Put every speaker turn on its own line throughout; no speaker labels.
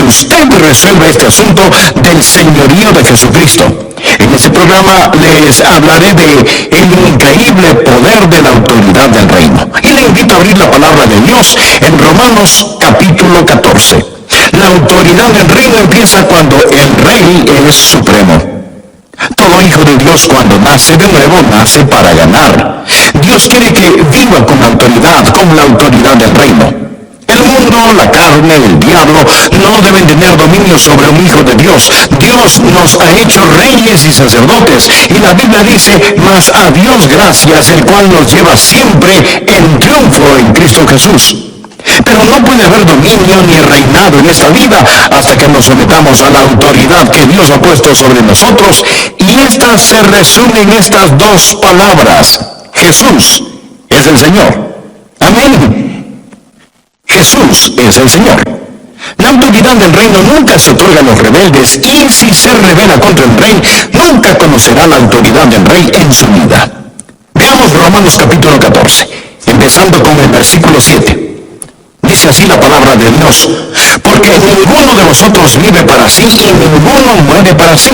usted resuelva este asunto del señorío de Jesucristo. En este programa les hablaré de el increíble poder de la autoridad del reino. Y le invito a abrir la palabra de Dios en Romanos capítulo 14. La autoridad del reino empieza cuando el rey es supremo. Todo hijo de Dios cuando nace de nuevo, nace para ganar. Dios quiere que viva con autoridad, con la autoridad del reino. El mundo, la carne, el diablo, no deben tener dominio sobre un hijo de Dios. Dios nos ha hecho reyes y sacerdotes. Y la Biblia dice, mas a Dios gracias, el cual nos lleva siempre en triunfo en Cristo Jesús. Pero no puede haber dominio ni reinado en esta vida hasta que nos sometamos a la autoridad que Dios ha puesto sobre nosotros, y esta se resume en estas dos palabras: Jesús es el Señor. Amén. Jesús es el Señor. La autoridad del reino nunca se otorga a los rebeldes, y si se rebela contra el rey, nunca conocerá la autoridad del rey en su vida. Veamos Romanos capítulo 14, empezando con el versículo 7. Dice así la palabra de Dios: porque ninguno de vosotros vive para sí y ninguno muere para sí.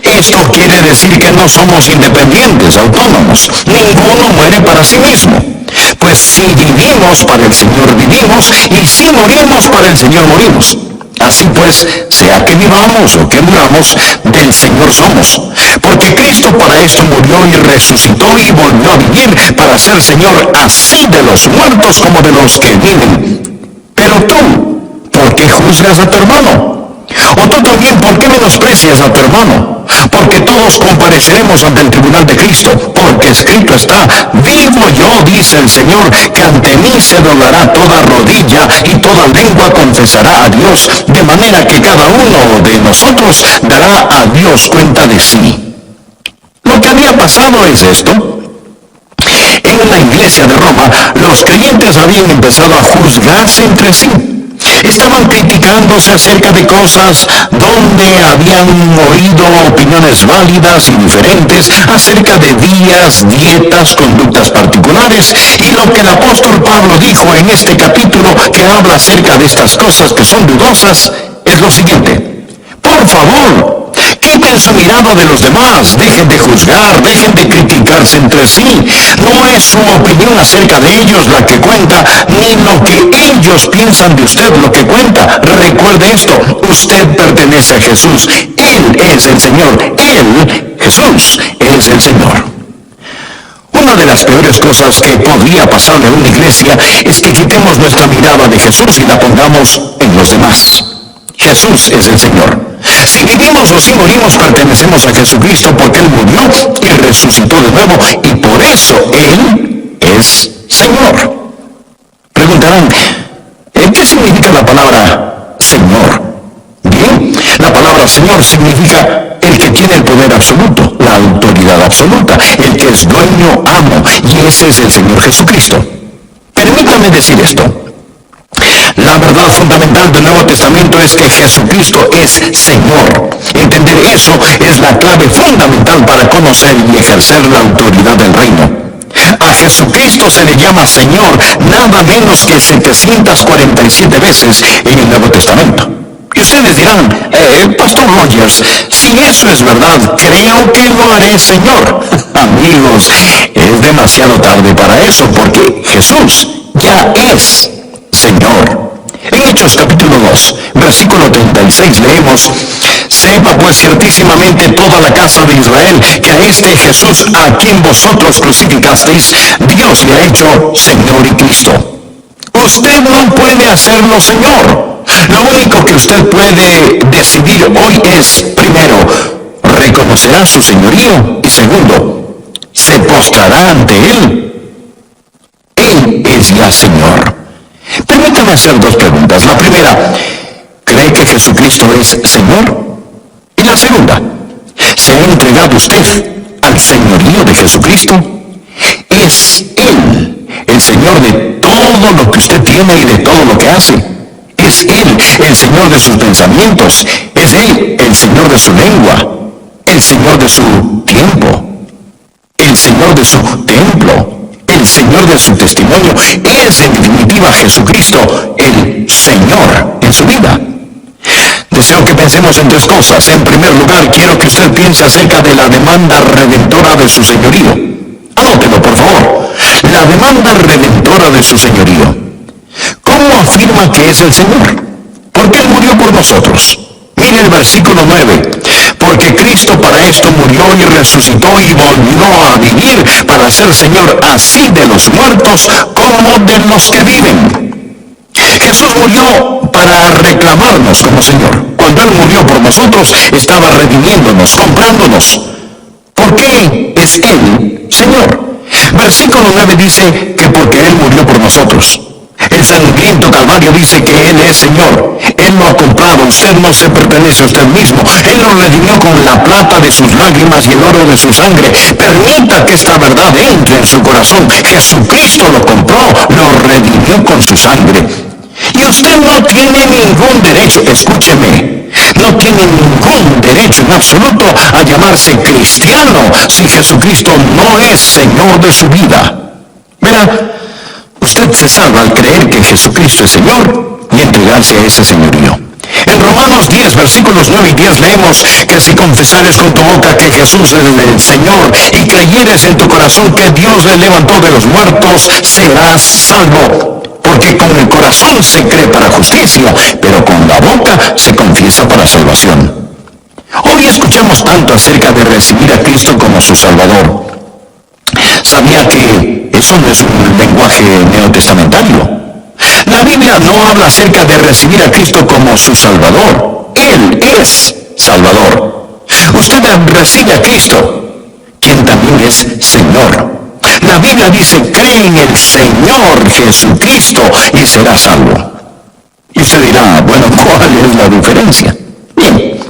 Esto quiere decir que no somos independientes, autónomos. Ninguno muere para sí mismo. Pues si vivimos, para el Señor vivimos, y si morimos, para el Señor morimos. Así pues, sea que vivamos o que muramos, del Señor somos. Porque Cristo para esto murió y resucitó y volvió a vivir, para ser Señor así de los muertos como de los que viven. Pero tú, ¿por qué juzgas a tu hermano? O tú también, ¿por qué menosprecias a tu hermano? Porque todos compareceremos ante el tribunal de Cristo, porque escrito está: vivo yo, dice el Señor, que ante mí se doblará toda rodilla y toda lengua confesará a Dios, de manera que cada uno de nosotros dará a Dios cuenta de sí. Lo que había pasado es esto. En la iglesia de Roma, los creyentes habían empezado a juzgarse entre sí. Estaban criticándose acerca de cosas donde habían oído opiniones válidas y diferentes acerca de días, dietas, conductas particulares. Y lo que el apóstol Pablo dijo en este capítulo, que habla acerca de estas cosas que son dudosas, es lo siguiente: por favor, quiten su mirada de los demás, dejen de juzgar, dejen de criticarse entre sí. No es su opinión acerca de ellos la que cuenta, ni lo que ellos piensan de usted lo que cuenta. Recuerde esto: usted pertenece a Jesús, Él es el Señor, Él, Jesús, es el Señor. Una de las peores cosas que podría pasarle a una iglesia es que quitemos nuestra mirada de Jesús y la pongamos en los demás. Jesús es el Señor. Si vivimos o si morimos, pertenecemos a Jesucristo, porque Él murió y resucitó de nuevo, y por eso Él es Señor. Preguntarán, ¿qué significa la palabra Señor? Bien, la palabra Señor significa el que tiene el poder absoluto, la autoridad absoluta, el que es dueño, amo, y ese es el Señor Jesucristo. Permítame decir esto: la verdad fundamental del Nuevo Testamento es que Jesucristo es Señor. Entender eso es la clave fundamental para conocer y ejercer la autoridad del reino. A Jesucristo se le llama Señor nada menos que 747 veces en el Nuevo Testamento. Y ustedes dirán, Pastor Rogers, si eso es verdad, creo que lo haré Señor. Amigos, es demasiado tarde para eso, porque Jesús ya es Señor. En Hechos capítulo 2, versículo 36 leemos: sepa pues ciertísimamente toda la casa de Israel que a este Jesús, a quien vosotros crucificasteis, Dios le ha hecho Señor y Cristo. Usted no puede hacerlo Señor. Lo único que usted puede decidir hoy es, primero, reconocerá su señorío, y segundo, se postrará ante Él. Él es ya Señor. Permítame hacer dos preguntas. La primera, ¿cree que Jesucristo es Señor? Y la segunda, ¿se ha entregado usted al señorío de Jesucristo? ¿Es Él el Señor de todo lo que usted tiene y de todo lo que hace? ¿Es Él el Señor de sus pensamientos? ¿Es Él el Señor de su lengua? ¿El Señor de su tiempo? ¿El Señor de su templo? ¿El Señor de su testimonio? ¿Es en definitiva Jesucristo el Señor en su vida? pensemos en tres cosas. En primer lugar, quiero que usted piense acerca de la demanda redentora de su señorío. Anótelo, por favor. La demanda redentora de su señorío. ¿Cómo afirma que es el Señor? Porque Él murió por nosotros. Mire el versículo 9. Porque Cristo para esto murió y resucitó y volvió a vivir para ser Señor así de los muertos como de los que viven. Jesús murió para reclamarnos como Señor. Cuando Él murió por nosotros, estaba redimiéndonos, comprándonos. ¿Por qué es Él Señor? Versículo 9 dice que porque Él murió por nosotros. El sangriento Calvario dice que Él es Señor. Él lo ha comprado. Usted no se pertenece a usted mismo. Él lo redimió con la plata de sus lágrimas y el oro de su sangre. Permita que esta verdad entre en su corazón. Jesucristo lo compró, lo redimió con su sangre. Y usted no tiene ningún derecho, escúcheme, no tiene ningún derecho en absoluto a llamarse cristiano si Jesucristo no es Señor de su vida. Verá, usted se salva al creer que Jesucristo es Señor y entregarse a ese señorío. En Romanos 10, versículos 9 y 10 leemos que si confesares con tu boca que Jesús es el Señor y creyeres en tu corazón que Dios le levantó de los muertos, serás salvo. Porque con el corazón se cree para justicia, pero con la boca se confiesa para salvación. Hoy escuchamos tanto acerca de recibir a Cristo como su Salvador. ¿Sabía que eso no es un lenguaje neotestamentario? La Biblia no habla acerca de recibir a Cristo como su Salvador. Él es Salvador. Usted recibe a Cristo, quien también es Señor. La Biblia dice, cree en el Señor Jesucristo y será salvo. Y usted dirá, bueno, ¿cuál es la diferencia? Bien,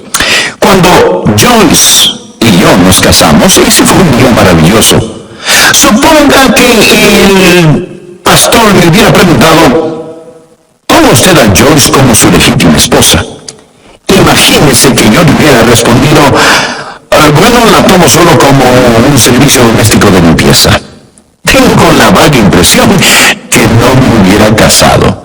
cuando Joyce y yo nos casamos, ese fue un día maravilloso. Suponga que el pastor me hubiera preguntado, ¿toma usted a Joyce como su legítima esposa? Imagínese que yo le hubiera respondido, bueno, la tomo solo como un servicio doméstico de limpieza. Tengo la vaga impresión que no me hubiera casado.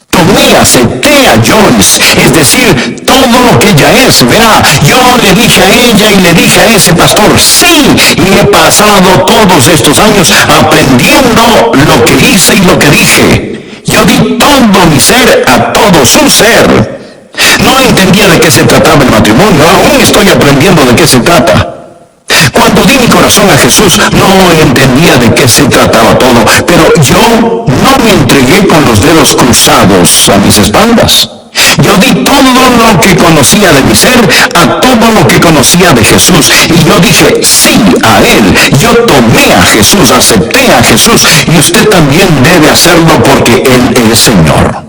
Tomé, acepté a Joyce, es decir, todo lo que ella es. Verá, yo le dije a ella y le dije a ese pastor, sí, y he pasado todos estos años aprendiendo lo que hice y lo que dije. Yo di todo mi ser a todo su ser. No entendía de qué se trataba el matrimonio, aún estoy aprendiendo de qué se trata. Cuando di mi corazón a Jesús, no entendía de qué se trataba todo, pero yo no me entregué con los dedos cruzados a mis espaldas. Yo di todo lo que conocía de mi ser a todo lo que conocía de Jesús. Y yo dije sí a Él. Yo tomé a Jesús, acepté a Jesús. Y usted también debe hacerlo porque Él es Señor.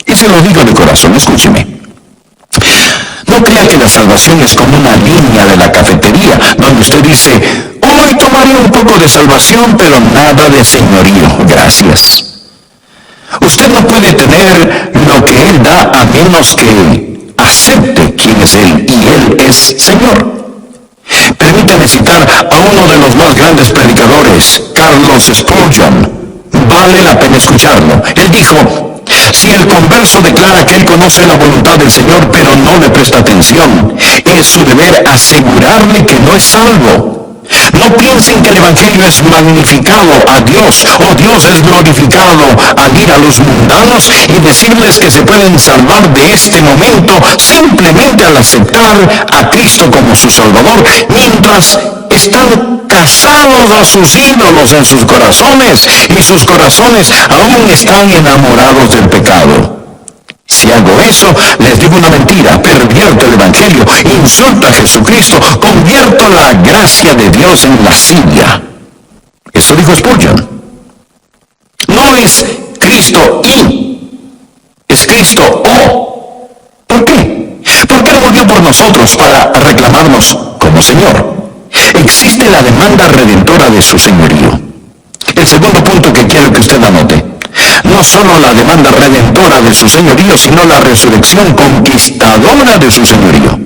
Y se lo digo de corazón, escúcheme. No crea que la salvación es como una línea de la cafetería, donde usted dice, hoy tomaré un poco de salvación, pero nada de señorío, gracias. Usted no puede tener lo que Él da a menos que acepte quién es Él, y Él es Señor. Permítame citar a uno de los más grandes predicadores, Carlos Spurgeon. Vale la pena escucharlo. Él dijo, si el converso declara que él conoce la voluntad del Señor, pero no le presta atención, es su deber asegurarle que no es salvo. No piensen que el Evangelio es magnificado a Dios, o Dios es glorificado al ir a los mundanos y decirles que se pueden salvar de este momento simplemente al aceptar a Cristo como su Salvador, mientras están casados a sus ídolos en sus corazones y sus corazones aún están enamorados del pecado. Si hago eso, les digo una mentira, pervierto el Evangelio, insulto a Jesucristo, convierto la gracia de Dios en lascivia. Eso dijo Spurgeon. No es Cristo y, es Cristo o. ¿Por qué? Porque Él murió por nosotros para reclamarnos como Señor. Existe la demanda redentora de su señorío. El segundo punto que quiero que usted anote. No solo la demanda redentora de su señorío, sino la resurrección conquistadora de su señorío.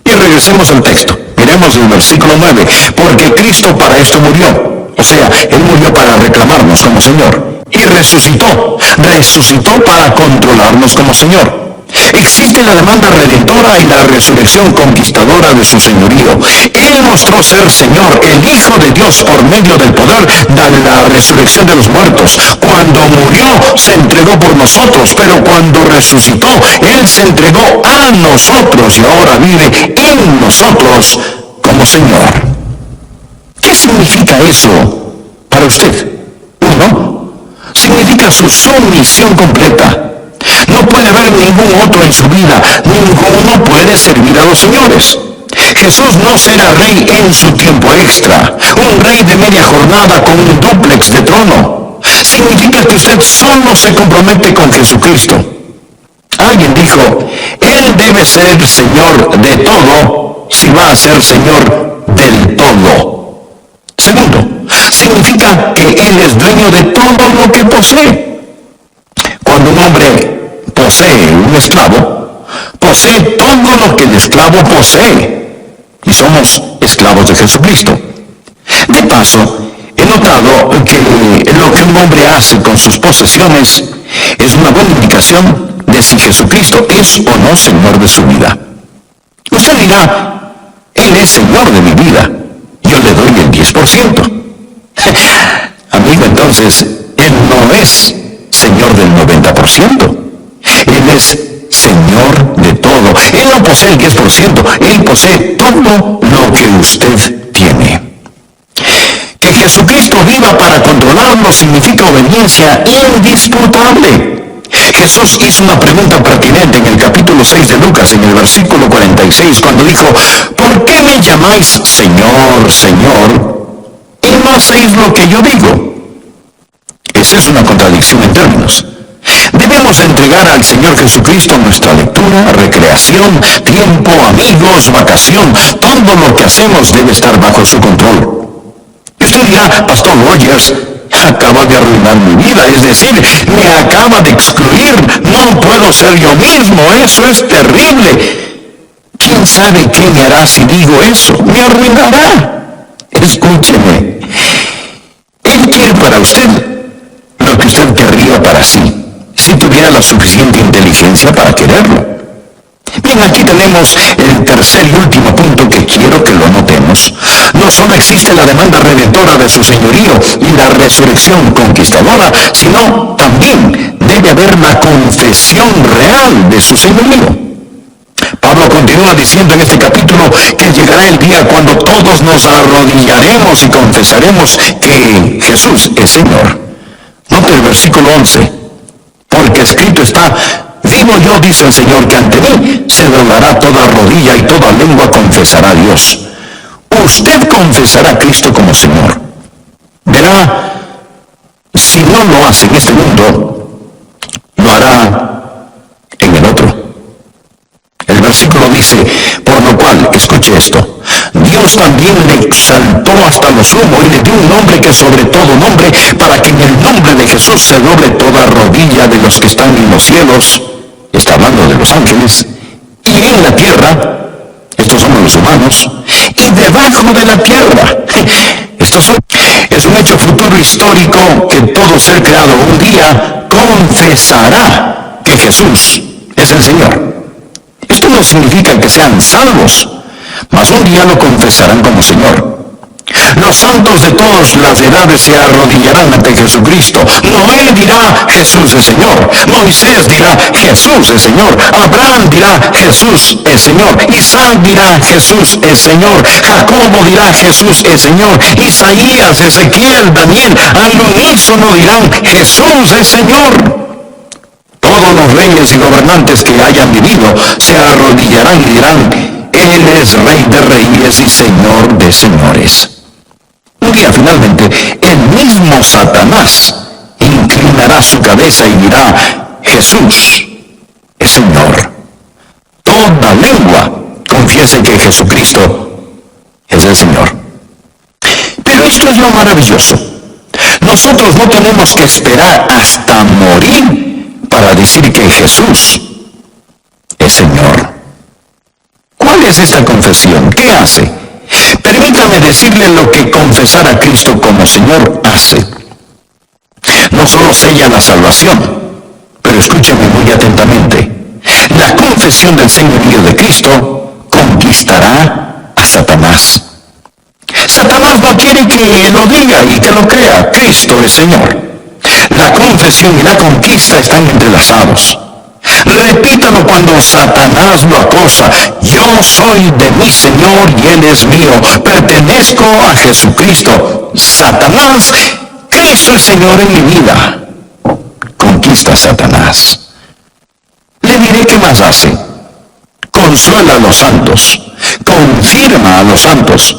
Y regresemos al texto. Miremos el versículo 9. Porque Cristo para esto murió. O sea, Él murió para reclamarnos como Señor. Y resucitó. Resucitó para controlarnos como Señor. Existe la demanda redentora y la resurrección conquistadora de su señorío. Él mostró ser Señor, el Hijo de Dios, por medio del poder de la resurrección de los muertos. Cuando murió, se entregó por nosotros, pero cuando resucitó, Él se entregó a nosotros y ahora vive en nosotros como Señor. ¿Qué significa eso para usted? Uno, significa su sumisión completa. No puede haber ningún otro en su vida. Ninguno puede servir a los señores. Jesús no será rey en su tiempo extra, un rey de media jornada con un dúplex de trono. Significa que usted solo se compromete con Jesucristo. Alguien dijo, Él debe ser Señor de todo si va a ser Señor del todo. Segundo, significa que Él es dueño de todo lo que posee. Cuando un hombre posee un esclavo, posee todo lo que el esclavo posee. Y somos esclavos de Jesucristo. De paso, he notado que lo que un hombre hace con sus posesiones es una buena indicación de si Jesucristo es o no Señor de su vida. Usted dirá, Él es Señor de mi vida, yo le doy el 10%. Amigo, entonces, Él no es Señor del 90%. Él es Señor de todo. Él no posee el 10%, Él posee todo lo que usted tiene. Que Jesucristo viva para controlarlo significa obediencia indisputable. Jesús hizo una pregunta pertinente en el capítulo 6 de Lucas, en el versículo 46, cuando dijo, ¿por qué me llamáis Señor, Señor, y no hacéis lo que yo digo? Esa es una contradicción en términos. Debemos entregar al Señor Jesucristo nuestra lectura, recreación, tiempo, amigos, vacación. Todo lo que hacemos debe estar bajo su control. Y usted dirá, Pastor Rogers, acaba de arruinar mi vida, es decir, me acaba de excluir, no puedo ser yo mismo, eso es terrible. ¿Quién sabe qué me hará si digo eso? Me arruinará. Escúcheme, Él quiere para usted lo que usted querría para sí, si tuviera la suficiente inteligencia para quererlo. Bien, aquí tenemos el tercer y último punto que quiero que lo notemos. No solo existe la demanda redentora de su señorío y la resurrección conquistadora, sino también debe haber la confesión real de su señorío. Pablo continúa diciendo en este capítulo que llegará el día cuando todos nos arrodillaremos y confesaremos que Jesús es Señor. Note el versículo 11. Porque escrito está, vivo yo, dice el Señor, que ante mí se doblará toda rodilla y toda lengua confesará a Dios. Usted confesará a Cristo como Señor. Verá, si no lo hace en este mundo, lo hará en el otro. El versículo dice, por lo cual, escuche esto, Dios también le exaltó hasta lo sumo y le dio un nombre que sobre todo nombre, para que en el nombre de Jesús se doble toda rodilla de los que están en los cielos, está hablando de los ángeles, y en la tierra, estos son los humanos, y debajo de la tierra. Es un hecho futuro histórico que todo ser creado un día confesará que Jesús es el Señor. Esto no significa que sean salvos, mas un día lo confesarán como Señor. Los santos de todas las edades se arrodillarán ante Jesucristo. Noé dirá, Jesús es Señor. Moisés dirá, Jesús es Señor. Abraham dirá, Jesús es Señor. Isaac dirá, Jesús es Señor. Jacobo dirá, Jesús es Señor. Isaías, Ezequiel, Daniel, al unísono dirán, Jesús es Señor. Todos los reyes y gobernantes que hayan vivido se arrodillarán y dirán, Él es Rey de reyes y Señor de señores. Un día finalmente, el mismo Satanás inclinará su cabeza y dirá, Jesús es Señor. Toda lengua confiese que Jesucristo es el Señor. Pero esto es lo maravilloso. Nosotros no tenemos que esperar hasta morir para decir que Jesús es Señor. ¿Cuál es esta confesión? ¿Qué hace? Permítame decirle lo que confesar a Cristo como Señor hace. No solo sella la salvación, pero escúcheme muy atentamente. La confesión del señorío de Cristo conquistará a Satanás. Satanás no quiere que lo diga y que lo crea. Cristo es Señor. La confesión y la conquista están entrelazados. Repítalo cuando Satanás lo acosa. Yo soy de mi Señor y Él es mío. Pertenezco a Jesucristo. Satanás, Cristo es Señor en mi vida. Conquista a Satanás. Le diré qué más hace. Consuela a los santos. Confirma a los santos.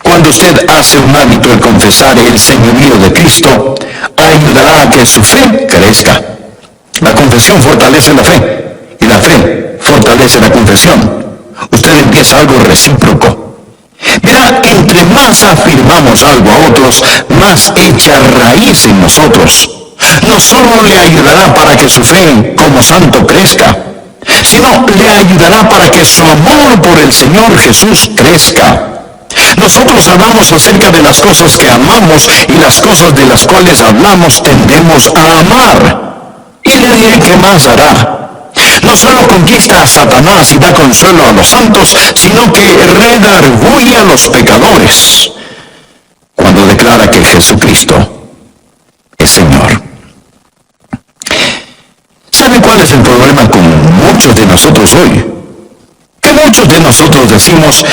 Cuando usted hace un hábito el confesar el señorío de Cristo, ayudará a que su fe crezca. La confesión fortalece la fe y la fe fortalece la confesión. Usted empieza algo recíproco. Verá, entre más afirmamos algo a otros, más echa raíz en nosotros. No solo le ayudará para que su fe como santo crezca, sino le ayudará para que su amor por el Señor Jesús crezca. Nosotros hablamos acerca de las cosas que amamos y las cosas de las cuales hablamos tendemos a amar. Y le diré qué más hará. No solo conquista a Satanás y da consuelo a los santos, sino que redarguye a los pecadores cuando declara que Jesucristo es Señor. ¿Sabe cuál es el problema con muchos de nosotros hoy? Que muchos de nosotros decimos,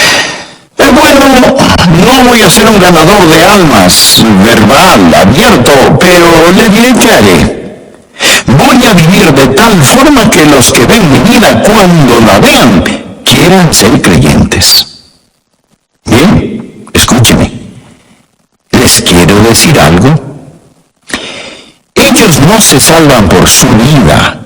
bueno, no voy a ser un ganador de almas, verbal, abierto, pero le diré qué haré. Voy a vivir de tal forma que los que ven mi vida cuando la vean quieran ser creyentes. Bien, escúcheme. Les quiero decir algo. Ellos no se salvan por su vida.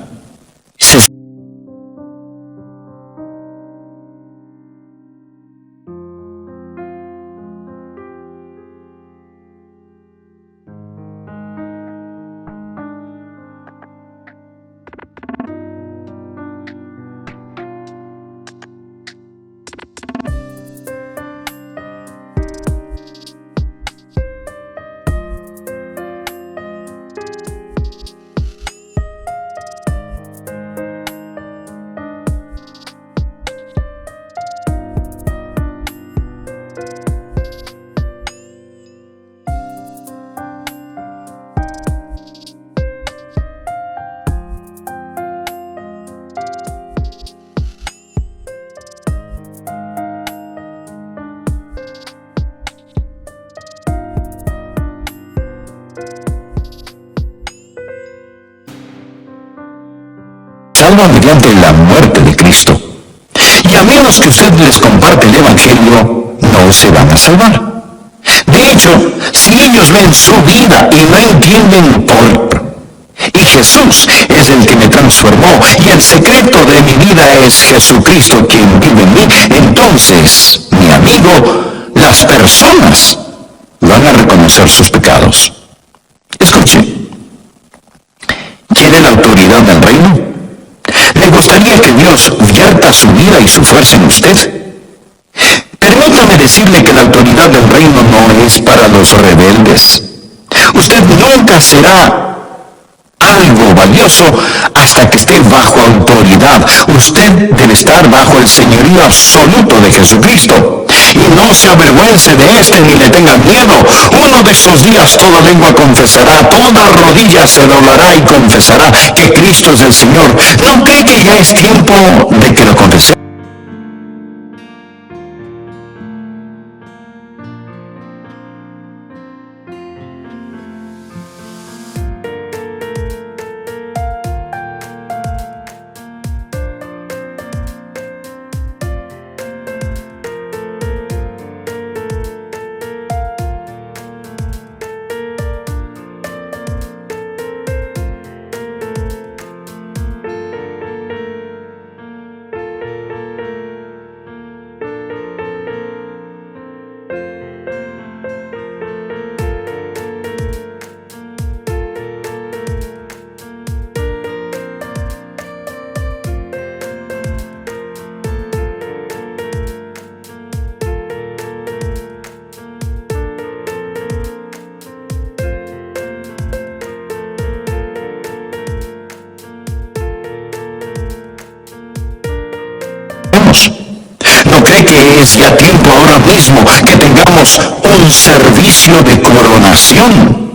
Salvan mediante la muerte de Cristo. Y a menos que usted les comparte el Evangelio, no se van a salvar. De hecho, si ellos ven su vida y no entienden y Jesús es el que me transformó y el secreto de mi vida es Jesucristo quien vive en mí, entonces, mi amigo, las personas van a reconocer sus pecados. Escuche, ¿quiere la autoridad del reino? ¿Le gustaría que Dios vierta su vida y su fuerza en usted? Permítame decirle que la autoridad del reino no es para los rebeldes. Usted nunca será algo valioso hasta que esté bajo autoridad. Usted debe estar bajo el señorío absoluto de Jesucristo. Y no se avergüence de este ni le tenga miedo. Uno de estos días toda lengua confesará, toda rodilla se doblará y confesará que Cristo es el Señor. ¿No cree que ya es tiempo de que lo confesemos? hacemos? ¿No cree que es ya tiempo ahora mismo que tengamos un servicio de coronación?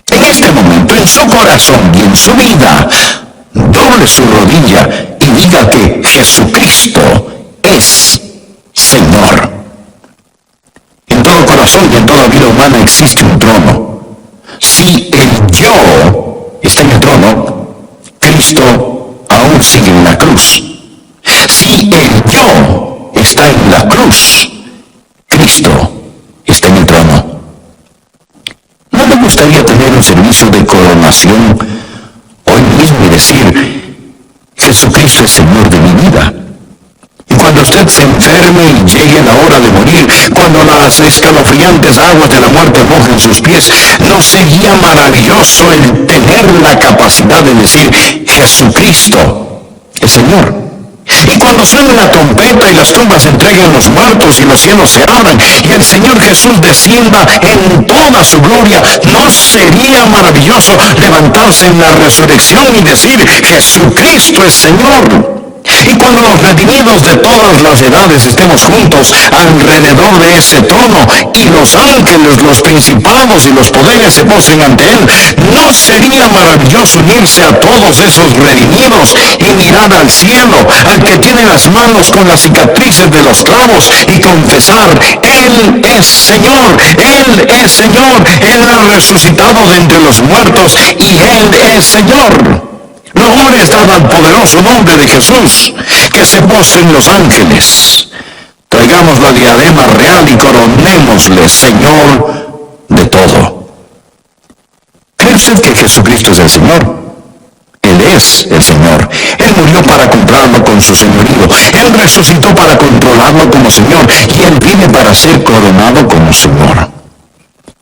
En este momento, en su corazón y en su vida, doble su rodilla y diga que Jesucristo es Señor. En todo corazón y en toda vida humana existe un trono. Si el yo está en el trono, Cristo aún sigue en la cruz. Si el yo está en la cruz, Cristo está en el trono. ¿No le gustaría tener un servicio de coronación hoy mismo y decir, Jesucristo es Señor de mi vida? Y cuando usted se enferme y llegue la hora de morir, cuando las escalofriantes aguas de la muerte mojen sus pies, ¿no sería maravilloso el tener la capacidad de decir, Jesucristo es Señor? Y cuando suene la trompeta y las tumbas entreguen los muertos y los cielos se abran y el Señor Jesús descienda en toda su gloria, ¿no sería maravilloso levantarse en la resurrección y decir, Jesucristo es Señor? Y cuando los redimidos de todas las edades estemos juntos alrededor de ese trono y los ángeles, los principados y los poderes se postren ante él, ¿no sería maravilloso unirse a todos esos redimidos y mirar al cielo, al que tiene las manos con las cicatrices de los clavos y confesar, Él es Señor, Él es Señor, Él ha resucitado de entre los muertos y Él es Señor? Gloria está al poderoso nombre de Jesús, que se postren los ángeles. Traigamos la diadema real y coronémosle Señor de todo. ¿Cree usted que Jesucristo es el Señor? Él es el Señor. Él murió para comprarlo con su señorío. Él resucitó para controlarlo como Señor. Y Él vive para ser coronado como Señor.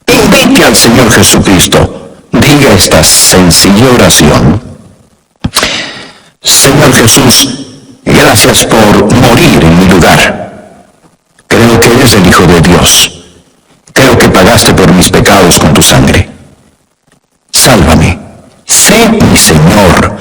Invite al Señor Jesucristo. Diga esta sencilla oración. Señor Jesús, gracias por morir en mi lugar. Creo que eres el Hijo de Dios. Creo que pagaste por mis pecados con tu sangre. Sálvame. Sé mi Señor.